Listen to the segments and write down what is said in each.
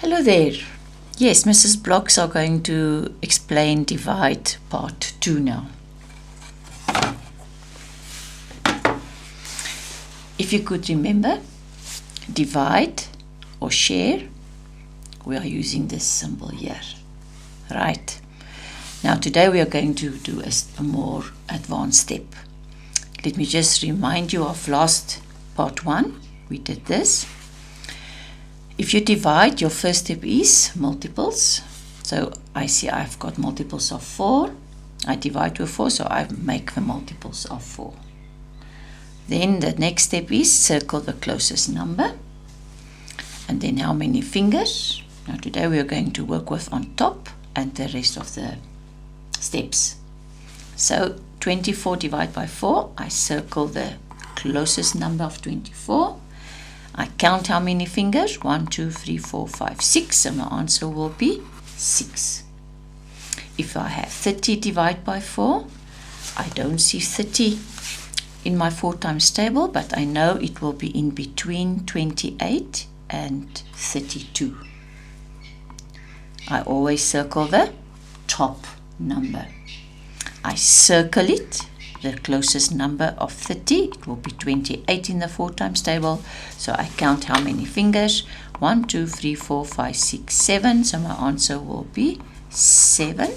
Hello there. Yes, Mrs. Blocks are going to explain divide part 2 now. If you could remember, divide or share, we are using this symbol here. Right. Now today we are going to do a more advanced step. Let me just remind you of last part 1. We did this. If you divide, your first step is multiples. So I see I've got multiples of 4. I divide with 4, so I make the multiples of 4. Then the next step is circle the closest number. And then how many fingers? Now today we are going to work with on top and the rest of the steps. So 24 divided by 4, I circle the closest number of 24. I count how many fingers? 1, 2, 3, 4, 5, 6. So my answer will be 6. If I have 30 divided by 4, I don't see 30 in my 4 times table, but I know it will be in between 28 and 32. I always circle the top number. I circle it, the closest number of 30. It will be 28 in the 4 times table. So I count how many fingers? 1, 2, 3, 4, 5, 6, 7. So my answer will be 7.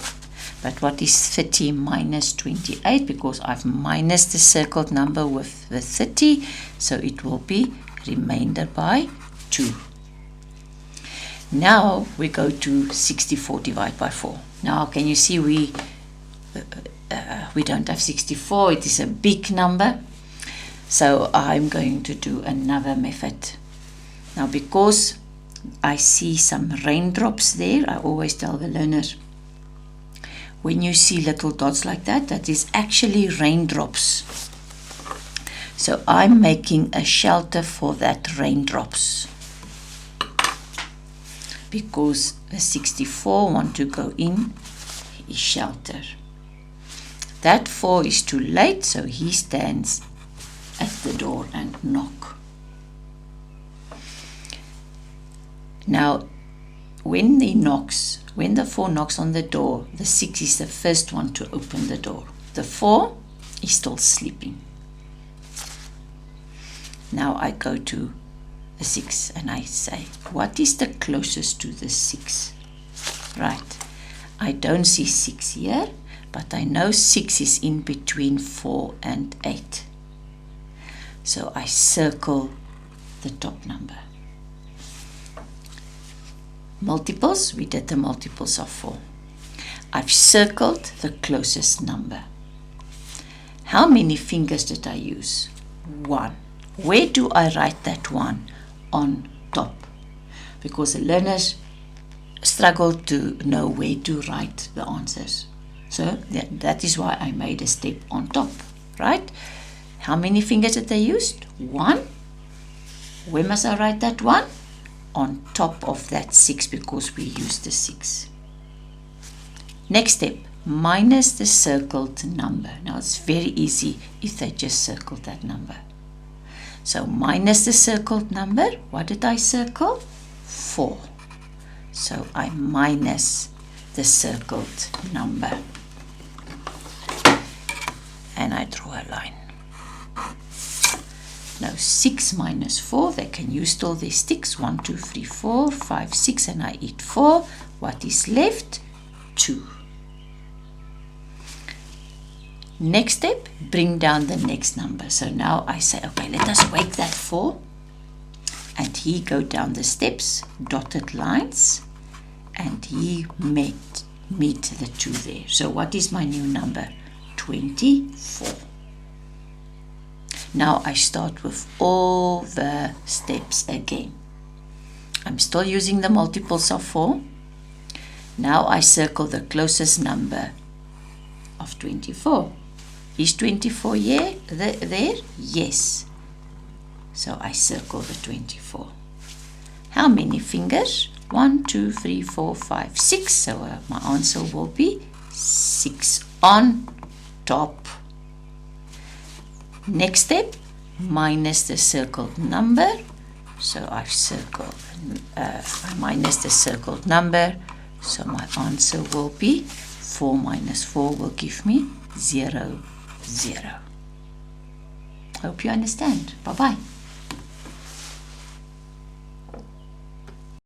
But what is 30 minus 28? Because I've minus the circled number with the 30. So it will be remainder by 2. Now we go to 64 divided by 4. Now can you see we don't have 64. It is a big number. So I'm going to do another method. Now because I see some raindrops there, I always tell the learners, when you see little dots like that, that is actually raindrops. So I'm making a shelter for that raindrops. Because the 64 want to go in is shelter. That 4 is too late, so he stands at the door and knock. Now, when the 4 knocks on the door, the 6 is the first one to open the door. The 4 is still sleeping. Now I go to the 6 and I say, what is the closest to the 6? Right. I don't see 6 here, but I know 6 is in between 4 and 8. So I circle the top number. Multiples, we did the multiples of 4. I've circled the closest number. How many fingers did I use? 1. Where do I write that 1? On top. Because the learners struggle to know where to write the answers. So that is why I made a step on top, right? How many fingers did they use? 1. Where must I write that 1? On top of that 6, because we used the 6. Next step, minus the circled number. Now it's very easy if they just circled that number. So minus the circled number, what did I circle? 4. So I minus the circled number. And I draw a line. Now 6 minus 4, they can use still their sticks. 1, 2, 3, 4, 5, 6, and I eat 4. What is left? 2. Next step, bring down the next number. So now I say, okay, let us wake that 4. And he go down the steps, dotted lines, and he meet the 2 there. So what is my new number? 24. Now I start with all the steps again. I'm still using the multiples of 4. Now I circle the closest number of 24. Is 24 here? There? Yes. So I circle the 24. How many fingers? 1, 2, 3, 4, 5, 6. So my answer will be 6 on top. Next step, minus the circled number. So I've circled, I minus the circled number. So my answer will be 4 minus 4 will give me 0, 0. Hope you understand. Bye-bye.